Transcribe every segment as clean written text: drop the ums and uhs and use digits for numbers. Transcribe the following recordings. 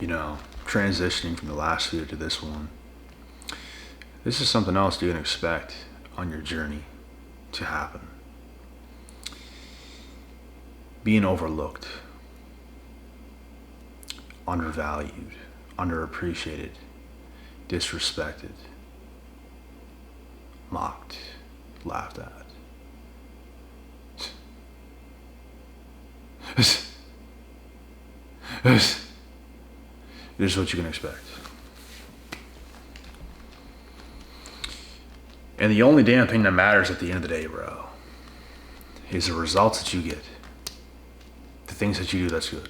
transitioning from the last video to this one, this is something else you can expect on your journey to happen. Being overlooked, undervalued, underappreciated, disrespected, mocked, laughed at. This is what you can expect. And the only damn thing that matters at the end of the day, bro, is the results that you get. The things that you do that's good.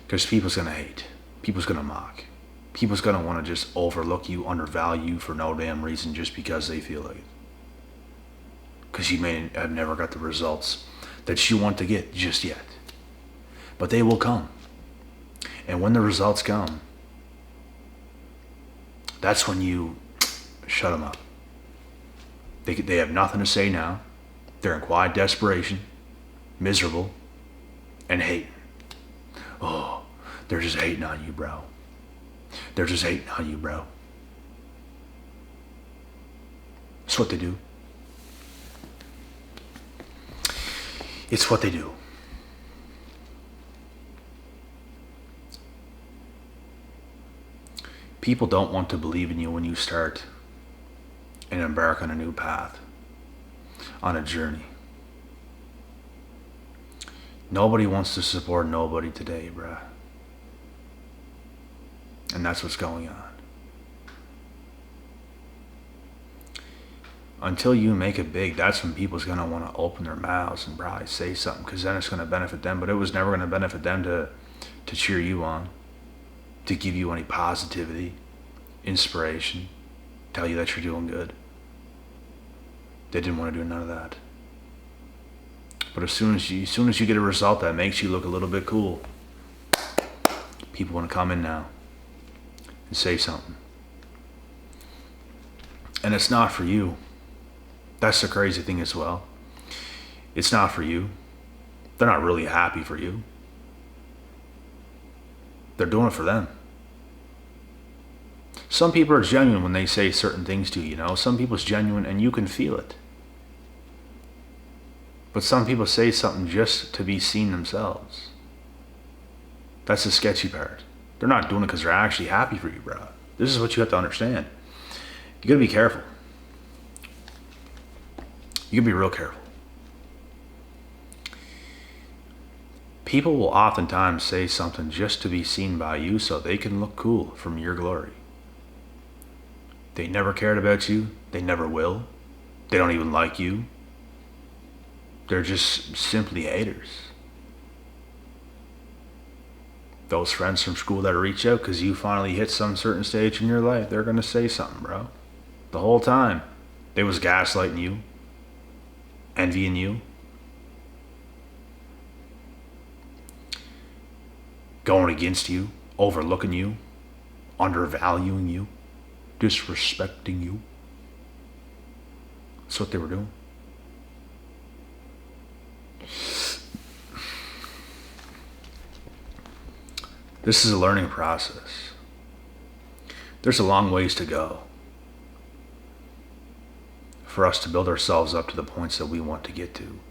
Because people's gonna hate. People's gonna mock. People's gonna want to just overlook you, undervalue you for no damn reason just because they feel like it. Because you may have never got the results that you want to get just yet. But they will come. And when the results come, that's when you shut them up. They have nothing to say now. They're in quiet desperation, miserable, and hating. Oh, they're just hating on you, bro. They're just hating on you, bro. It's what they do. It's what they do. People don't want to believe in you when you start and embark on a new path, on a journey. Nobody wants to support nobody today, bruh. And that's what's going on. Until you make it big, that's when people's going to want to open their mouths and probably say something, because then it's going to benefit them. But it was never going to benefit them to cheer you on, to give you any positivity, inspiration, tell you that you're doing good. They didn't want to do none of that. But as soon as you get a result that makes you look a little bit cool, people want to come in now and say something. And it's not for you. That's the crazy thing as well. It's not for you. They're not really happy for you. They're doing it for them. Some people are genuine when they say certain things to you, Some people's genuine and you can feel it. But some people say something just to be seen themselves. That's the sketchy part. They're not doing it because they're actually happy for you, bro. This is what you have to understand. You gotta be careful. You gotta be real careful. People will oftentimes say something just to be seen by you so they can look cool from your glory. They never cared about you. They never will. They don't even like you. They're just simply haters. Those friends from school that reach out because you finally hit some certain stage in your life, they're going to say something, bro. The whole time, they was gaslighting you, envying you, going against you, overlooking you, undervaluing you, disrespecting you. That's what they were doing. This is a learning process. There's a long ways to go for us to build ourselves up to the points that we want to get to.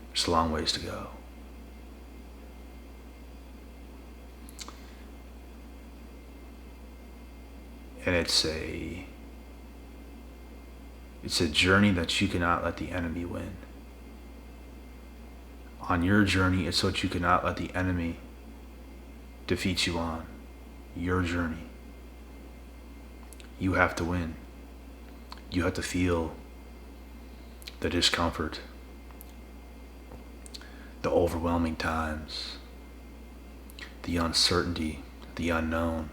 There's a long ways to go. And it's a journey that you cannot let the enemy win. On your journey, it's what you cannot let the enemy defeat you on. Your journey. You have to win. You have to feel the discomfort, the overwhelming times, the uncertainty, the unknown,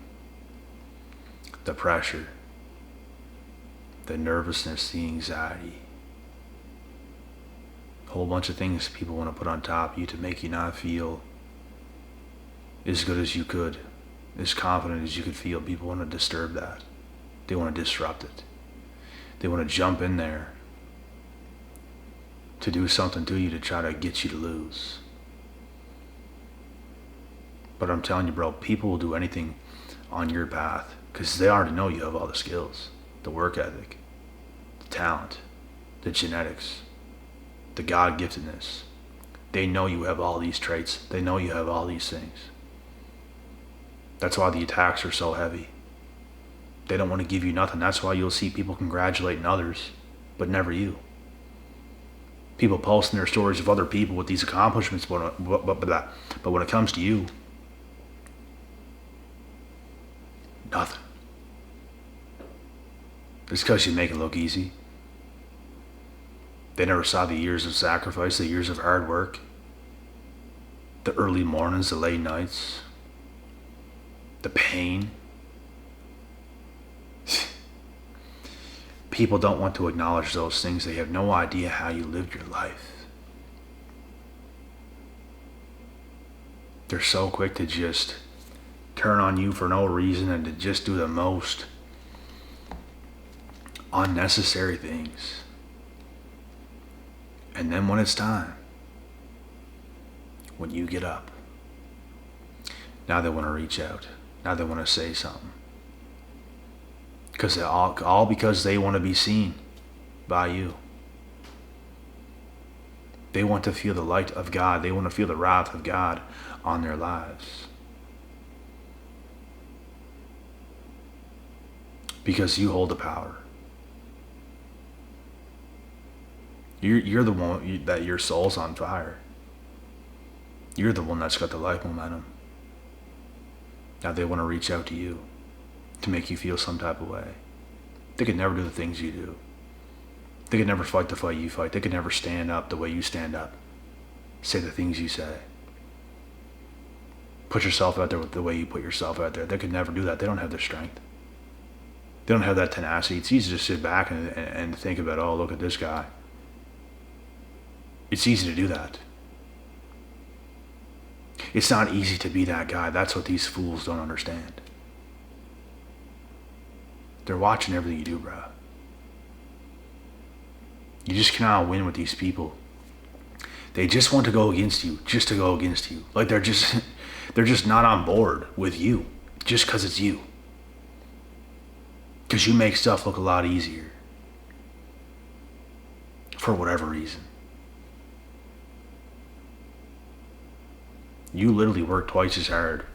the pressure, the nervousness, the anxiety. A whole bunch of things people want to put on top of you to make you not feel as good as you could, as confident as you could feel. People want to disturb that. They want to disrupt it. They want to jump in there to do something to you to try to get you to lose. But I'm telling you, bro, people will do anything on your path because they already know you have all the skills, the work ethic, the talent, the genetics, the God-giftedness. They know you have all these traits. They know you have all these things. That's why the attacks are so heavy. They don't want to give you nothing. That's why you'll see people congratulating others, but never you. People posting their stories of other people with these accomplishments, but when it comes to you, nothing. It's because you make it look easy. They never saw the years of sacrifice, the years of hard work, the early mornings, the late nights, the pain. People don't want to acknowledge those things. They have no idea how you lived your life. They're so quick to just turn on you for no reason and to just do the most unnecessary things. And then when it's time, when you get up, now they want to reach out. Now they want to say something. Because all because they want to be seen by you. They want to feel the light of God. They want to feel the wrath of God on their lives. Because you hold the power. You're the one that your soul's on fire. You're the one that's got the life momentum. Now they want to reach out to you to make you feel some type of way. They could never do the things you do. They could never fight the fight you fight. They could never stand up the way you stand up. Say the things you say. Put yourself out there with the way you put yourself out there. They could never do that. They don't have the strength. They don't have that tenacity. It's easy to sit back and think about, oh, look at this guy. It's easy to do that. It's not easy to be that guy. That's what these fools don't understand. They're watching everything you do, bro. You just cannot win with these people. They just want to go against you, just to go against you. Like they're just not on board with you, just because it's you. Because you make stuff look a lot easier. For whatever reason. You literally work twice as hard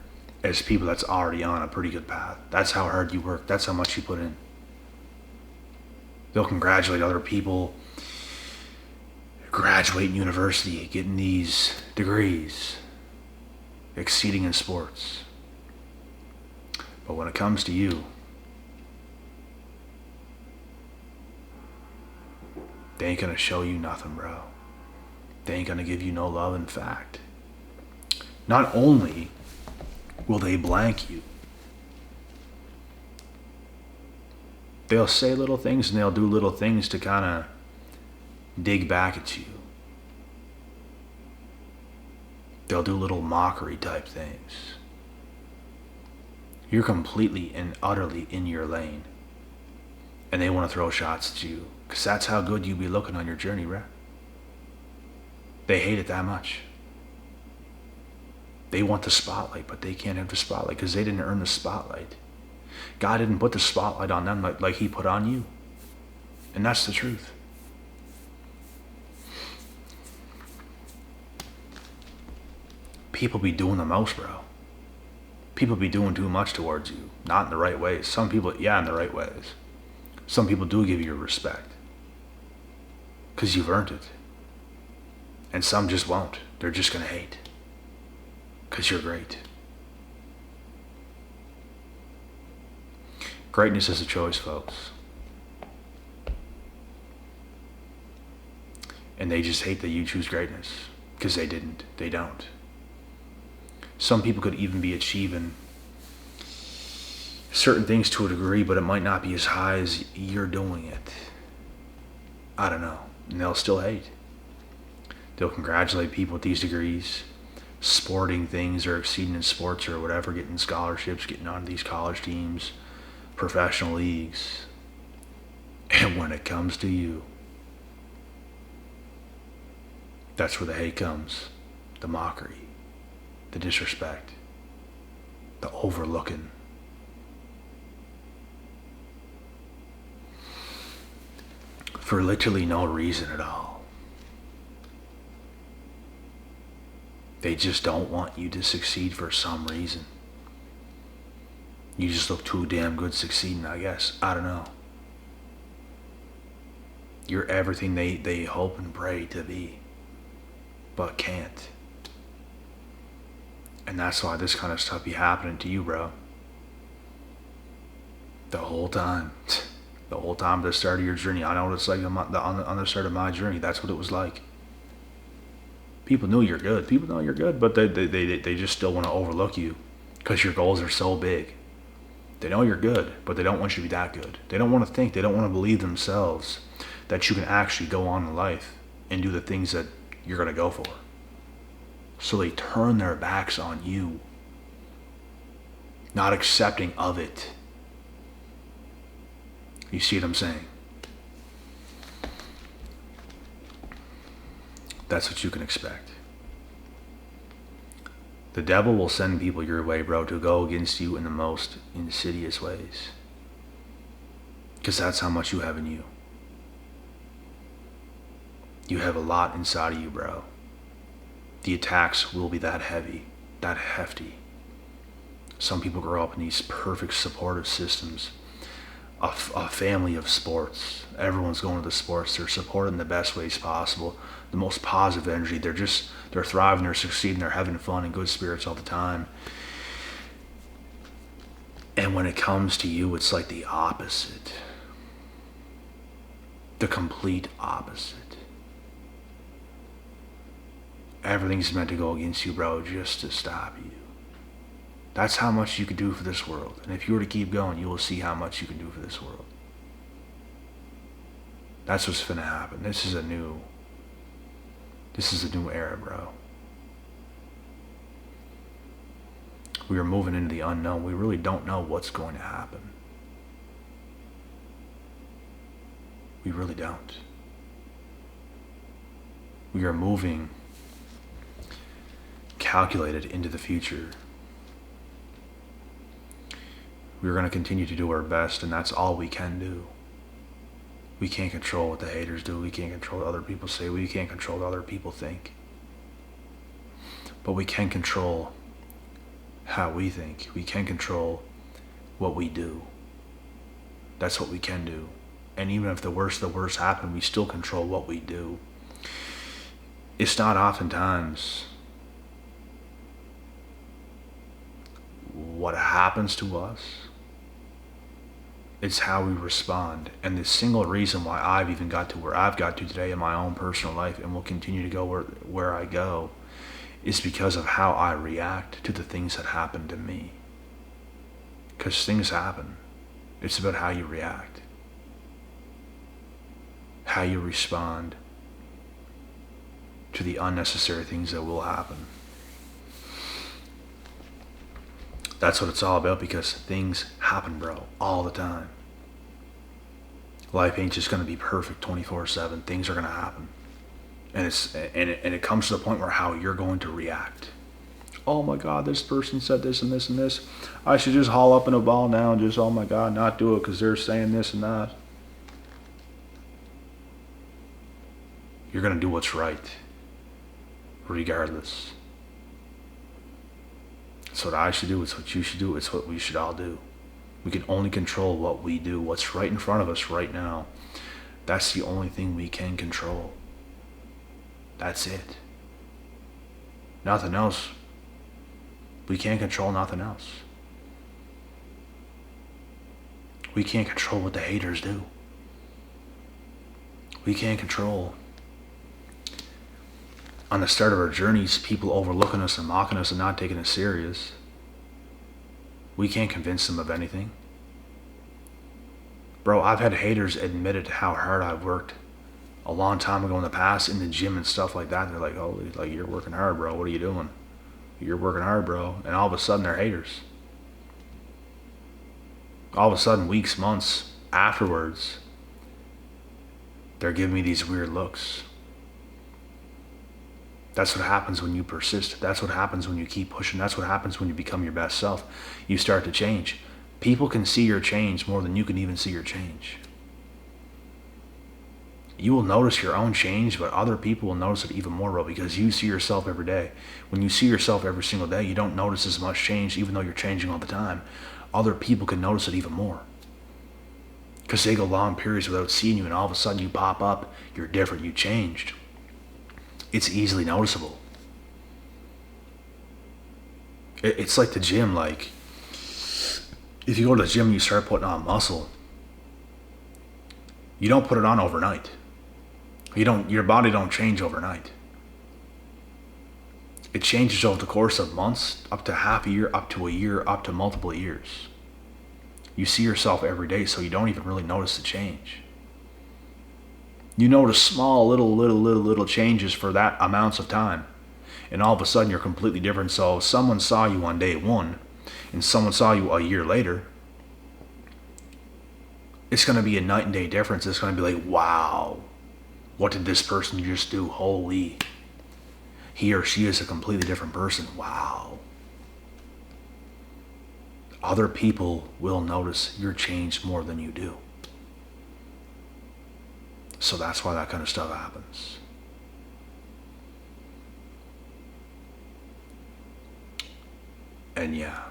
as people that's already on a pretty good path. That's how hard you work. That's how much you put in. They'll congratulate other people graduating university, getting these degrees, exceeding in sports. But when it comes to you, they ain't gonna show you nothing, bro. They ain't gonna give you no love. In fact, not only will they blank you, they'll say little things and they'll do little things to kind of dig back at you. They'll do little mockery type things. You're completely and utterly in your lane. And they want to throw shots at you. Because that's how good you be looking on your journey, right? They hate it that much. They want the spotlight, but they can't have the spotlight because they didn't earn the spotlight. God didn't put the spotlight on them like he put on you. And that's the truth. People be doing the most, bro. People be doing too much towards you. Not in the right ways. Some people, yeah, in the right ways. Some people do give you respect. Because you've earned it. And some just won't. They're just going to hate. Because you're great. Greatness is a choice, folks. And they just hate that you choose greatness. Because they didn't. They don't. Some people could even be achieving certain things to a degree, but it might not be as high as you're doing it. I don't know. And they'll still hate. They'll congratulate people with these degrees, sporting things or exceeding in sports or whatever, getting scholarships, getting on these college teams, professional leagues. And when it comes to you, that's where the hate comes, the mockery, the disrespect. the overlooking. For literally no reason at all. They just don't want you to succeed for some reason. You just look too damn good succeeding, I guess. I don't know. You're everything they hope and pray to be, but can't. And that's why this kind of stuff be happening to you, bro. The whole time. The whole time at the start of your journey. I know what it's like on the start of my journey. That's what it was like. People know you're good. People know you're good, but they just still want to overlook you because your goals are so big. They know you're good, but they don't want you to be that good. They don't want to think. They don't want to believe themselves that you can actually go on in life and do the things that you're going to go for. So they turn their backs on you, not accepting of it. You see what I'm saying? That's what you can expect. The devil will send people your way, bro, to go against you in the most insidious ways. Because that's how much you have in you. You have a lot inside of you, bro. The attacks will be that heavy, that hefty. Some people grow up in these perfect supportive systems. A family of sports. Everyone's going to the sports. They're supported in the best ways possible. The most positive energy. They're thriving, they're succeeding, they're having fun and good spirits all the time. And when it comes to you, it's like the opposite. The complete opposite. Everything's meant to go against you, bro, just to stop you. That's how much you can do for this world. And if you were to keep going, you will see how much you can do for this world. That's what's finna happen. This is a new era, bro. We are moving into the unknown. We really don't know what's going to happen. We really don't. We are moving calculated into the future. We're going to continue to do our best, and that's all we can do. We can't control what the haters do. We can't control what other people say. We can't control what other people think. But we can control how we think. We can control what we do. That's what we can do. And even if the worst happen, we still control what we do. It's not oftentimes what happens to us. It's how we respond. And the single reason why I've even got to where I've got to today in my own personal life and will continue to go where I go is because of how I react to the things that happen to me. Because things happen. It's about how you react. How you respond to the unnecessary things that will happen. That's what it's all about, because things happen, bro, all the time. Life ain't just going to be perfect 24/7. Things are going to happen. And it comes to the point where how you're going to react. Oh my God, this person said this and this and this. I should just haul up in a ball now and just, oh my God, not do it because they're saying this and that. You're going to do what's right, regardless. It's what I should do. It's what you should do. It's what we should all do. We can only control what we do. What's right in front of us right now. That's the only thing we can control. That's it. Nothing else. We can't control nothing else. We can't control what the haters do. We can't control, on the start of our journeys, people overlooking us and mocking us and not taking us serious. We can't convince them of anything. Bro, I've had haters admitted how hard I've worked a long time ago in the past in the gym and stuff like that. They're like, oh, like, you're working hard, bro. What are you doing? You're working hard, bro. And all of a sudden, they're haters. All of a sudden, weeks, months afterwards, they're giving me these weird looks. That's what happens when you persist. That's what happens when you keep pushing. That's what happens when you become your best self. You start to change. People can see your change more than you can even see your change. You will notice your own change, but other people will notice it even more, bro, because you see yourself every day. When you see yourself every single day, you don't notice as much change, even though you're changing all the time. Other people can notice it even more. Because they go long periods without seeing you, and all of a sudden you pop up, you're different, you changed. It's easily noticeable. It's like the gym, like, if you go to the gym and you start putting on muscle, you don't put it on overnight. Your body don't change overnight. It changes over the course of months, up to half a year, up to multiple years. You see yourself every day, so you don't even really notice the change. You notice small, little changes for that amounts of time. And all of a sudden you're completely different. So if someone saw you on day one, and someone saw you a year later, it's going to be a night and day difference. It's going to be like, wow, what did this person just do? Holy, he or she is a completely different person. Wow. Other people will notice your change more than you do. So that's why that kind of stuff happens. And yeah,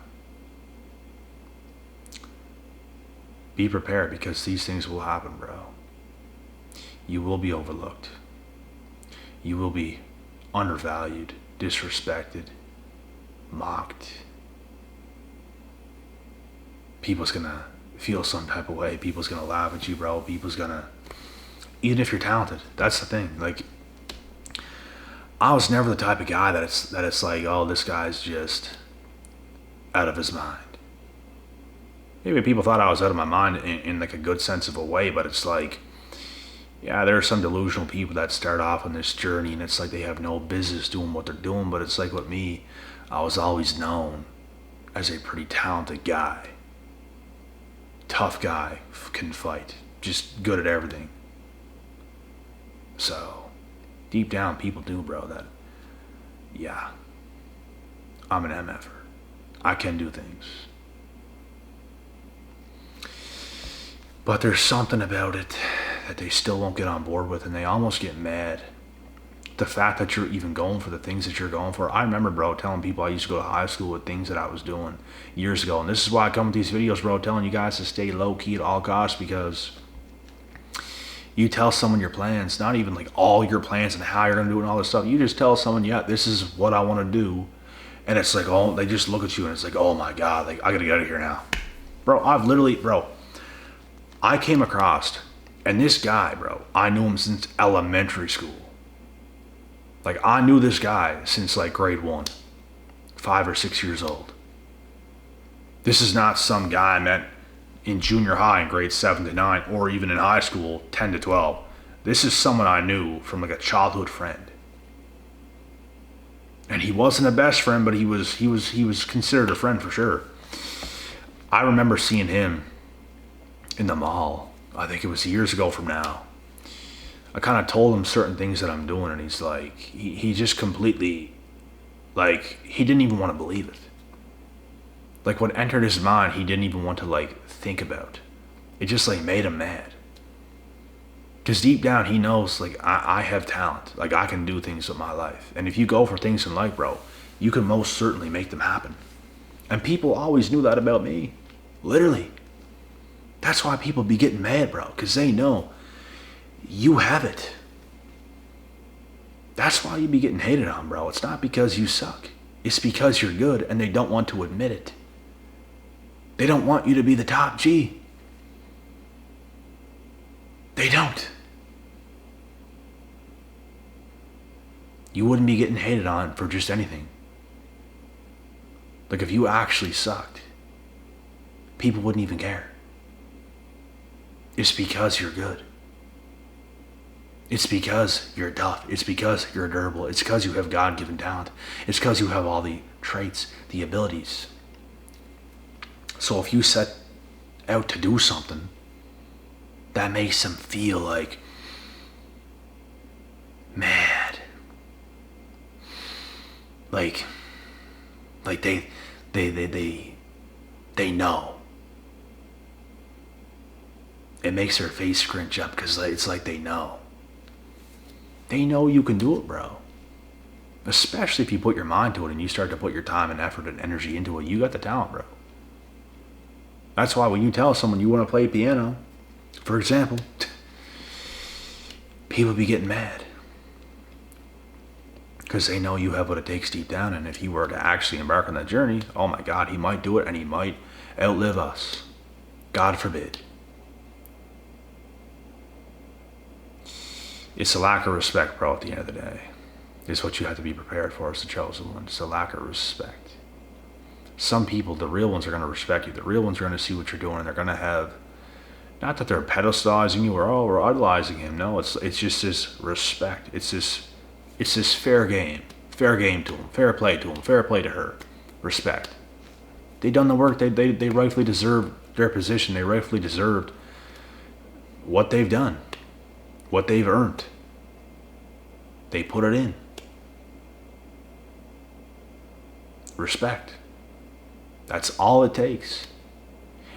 be prepared, because these things will happen, bro. You will be overlooked. You will be undervalued, disrespected, mocked. People's gonna feel some type of way. People's gonna laugh at you, bro. People's gonna, even if you're talented, that's the thing. Like, I was never the type of guy that it's like, oh, this guy's just out of his mind. Maybe people thought I was out of my mind in like a good sense of a way, but it's like, yeah, there are some delusional people that start off on this journey and it's like they have no business doing what they're doing. But it's like with me, I was always known as a pretty talented guy. Tough guy, can fight, just good at everything. So, deep down, people knew, bro, that, yeah, I'm an MFer. I can do things. But there's something about it that they still won't get on board with, and they almost get mad. The fact that you're even going for the things that you're going for. I remember, bro, telling people I used to go to high school with things that I was doing years ago. And this is why I come with these videos, bro, telling you guys to stay low key at all costs, because you tell someone your plans, not even like all your plans and how you're going to do it and all this stuff. You just tell someone, yeah, this is what I want to do. And it's like, oh, they just look at you and it's like, oh my God, like, I got to get out of here now. Bro, I came across, and this guy, bro, I knew him since elementary school. Like, I knew this guy since like grade 1, 5 or 6 years old. This is not some guy I met in junior high in grades 7 to 9, or even in high school 10 to 12. This is someone I knew from like a childhood friend. And he wasn't a best friend, but he was considered a friend for sure. I remember seeing him in the mall. I think it was years ago from now. I kind of told him certain things that I'm doing, and he's like, he just completely, like, he didn't even want to believe it. Like, what entered his mind, he didn't even want to, like, think about. It just, like, made him mad. Because deep down, he knows, like, I have talent. Like, I can do things with my life. And if you go for things in life, bro, you can most certainly make them happen. And people always knew that about me. Literally. That's why people be getting mad, bro, because they know you have it. That's why you be getting hated on, bro. It's not because you suck. It's because you're good, and they don't want to admit it. They don't want you to be the top G. They don't. You wouldn't be getting hated on for just anything. Like, if you actually sucked, people wouldn't even care. It's because you're good. It's because you're tough. It's because you're durable. It's because you have God-given talent. It's because you have all the traits, the abilities. So if you set out to do something, that makes them feel like mad. like they know. It makes their face scrunch up because it's like they know. They know you can do it, bro. Especially if you put your mind to it and you start to put your time and effort and energy into it. You got the talent, bro. That's why when you tell someone you want to play piano, for example, people be getting mad. Because they know you have what it takes deep down, and if he were to actually embark on that journey, oh my God, he might do it and he might outlive us. God forbid. It's a lack of respect, bro, at the end of the day. It's what you have to be prepared for as the chosen one. It's a lack of respect. Some people, the real ones, are going to respect you. The real ones are going to see what you're doing, and they're going to have, not that they're pedestalizing you or, oh, we're idolizing him. No, it's just this respect. It's this fair game. Fair game to him. Fair play to him. Fair play to her. Respect. They done the work. They rightfully deserve their position. They rightfully deserved what they've done. What they've earned. They put it in. Respect. That's all it takes.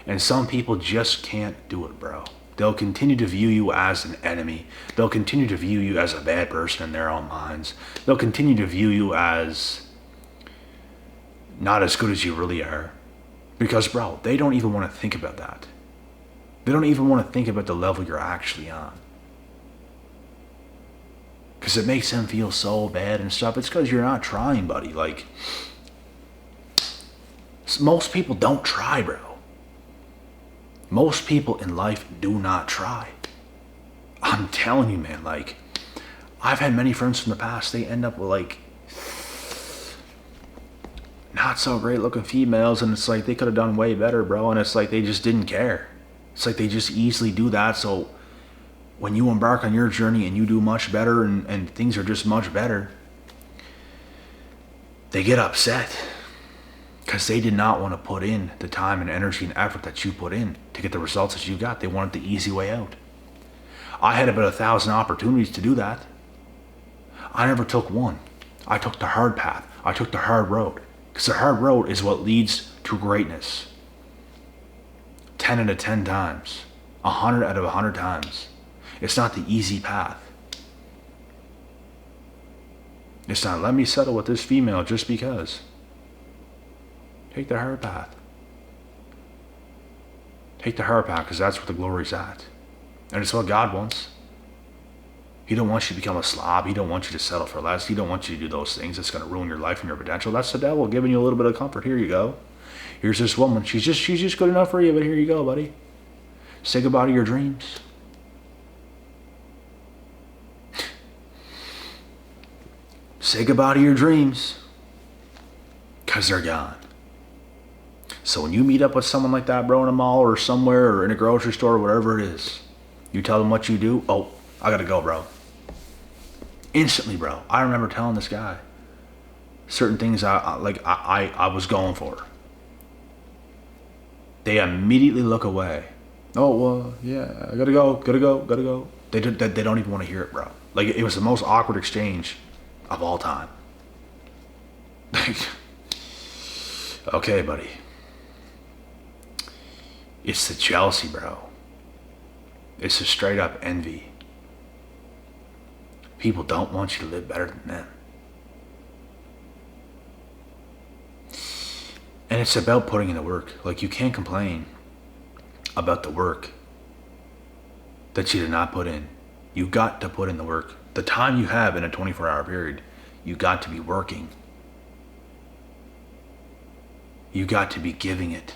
And some people just can't do it, bro. They'll continue to view you as an enemy. They'll continue to view you as a bad person in their own minds. They'll continue to view you as not as good as you really are. Because, bro, they don't even want to think about that. They don't even want to think about the level you're actually on. Because it makes them feel so bad and stuff. It's because you're not trying, buddy. Like, most people don't try, bro. Most people in life do not try. I'm telling you, man, like, I've had many friends from the past, they end up with, like, not so great looking females, and it's like they could have done way better, bro, and it's like they just didn't care. It's like they just easily do that, so when you embark on your journey and you do much better and things are just much better, they get upset because they did not want to put in the time and energy and effort that you put in to get the results that you got. They wanted the easy way out. I had about 1,000 opportunities to do that. I never took one. I took the hard path. I took the hard road, because the hard road is what leads to greatness. 10 out of 10 times. 100 out of 100 times. It's not the easy path. It's not, let me settle with this female just because. Take the hard path. Take the hard path, because that's where the glory's at. And it's what God wants. He don't want you to become a slob. He don't want you to settle for less. He don't want you to do those things that's going to ruin your life and your potential. That's the devil giving you a little bit of comfort. Here you go. Here's this woman. She's just good enough for you, but here you go, buddy. Say goodbye to your dreams. Say goodbye to your dreams, because they're gone. So when you meet up with someone like that, bro, in a mall or somewhere or in a grocery store or whatever it is, you tell them what you do. Oh, I gotta go, bro. Instantly, bro. I remember telling this guy certain things I was going for. They immediately look away. Oh, well, yeah, I gotta go. They don't even want to hear it, bro. Like, it was the most awkward exchange of all time. Like, okay, buddy. It's the jealousy, bro. It's the straight up envy. People don't want you to live better than them. And it's about putting in the work. Like, you can't complain about the work that you did not put in. You got to put in the work. The time you have in a 24-hour period, you got to be working. You got to be giving it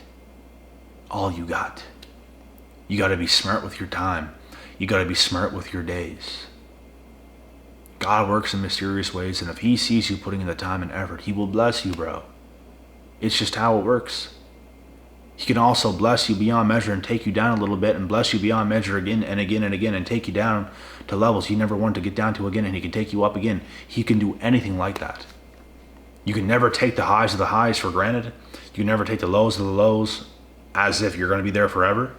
all you got. You got to be smart with your time. You got to be smart with your days. God works in mysterious ways, and if he sees you putting in the time and effort, he will bless you, bro. It's just how it works. He can also bless you beyond measure and take you down a little bit, and bless you beyond measure again and again and again, and take you down to levels you never wanted to get down to again, and he can take you up again. He can do anything like that. You can never take the highs of the highs for granted. You can never take the lows of the lows as if you're going to be there forever.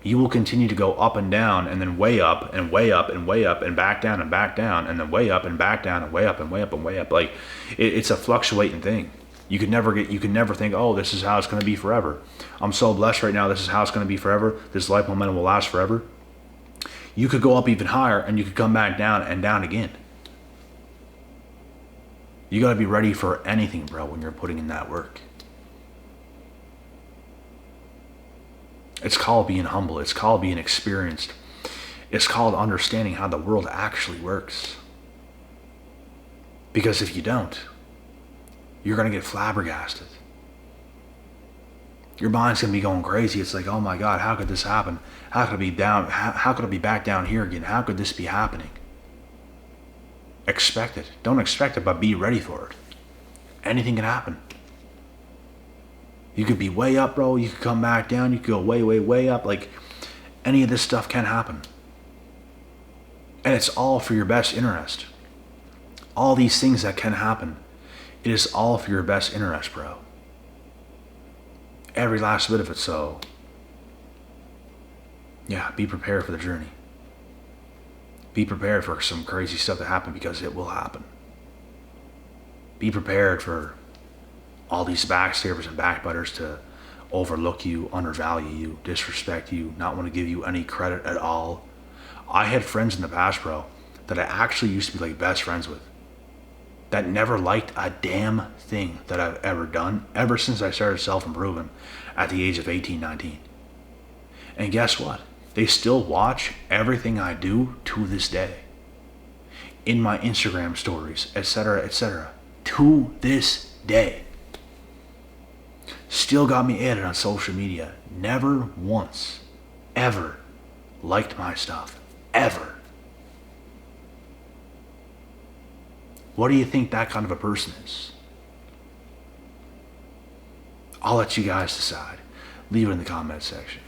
You will continue to go up and down, and then way up and way up and way up and back down, and then way up and back down and way up and way up and way up. Like it's a fluctuating thing. You could never think, oh, this is how it's going to be forever. I'm so blessed right now. This is how it's going to be forever. This life momentum will last forever. You could go up even higher, and you could come back down and down again. You got to be ready for anything, bro, when you're putting in that work. It's called being humble. It's called being experienced. It's called understanding how the world actually works. Because if you don't, you're going to get flabbergasted. Your mind's going to be going crazy. It's like, oh my God, how could this happen? How could it be down? How could it be back down here again? How could this be happening? Expect it. Don't expect it, but be ready for it. Anything can happen. You could be way up, bro. You could come back down. You could go way, way, way up. Like, any of this stuff can happen. And it's all for your best interest. All these things that can happen, it is all for your best interest, bro. Every last bit of it. So, yeah, be prepared for the journey. Be prepared for some crazy stuff to happen, because it will happen. Be prepared for all these backstabbers and backbiters to overlook you, undervalue you, disrespect you, not want to give you any credit at all. I had friends in the past, bro, that I actually used to be like best friends with, that never liked a damn thing that I've ever done, ever since I started self-improving at the age of 18, 19. And guess what? They still watch everything I do to this day. In my Instagram stories, etc., etc. To this day. Still got me added on social media. Never once, ever liked my stuff. Ever. What do you think that kind of a person is? I'll let you guys decide. Leave it in the comment section.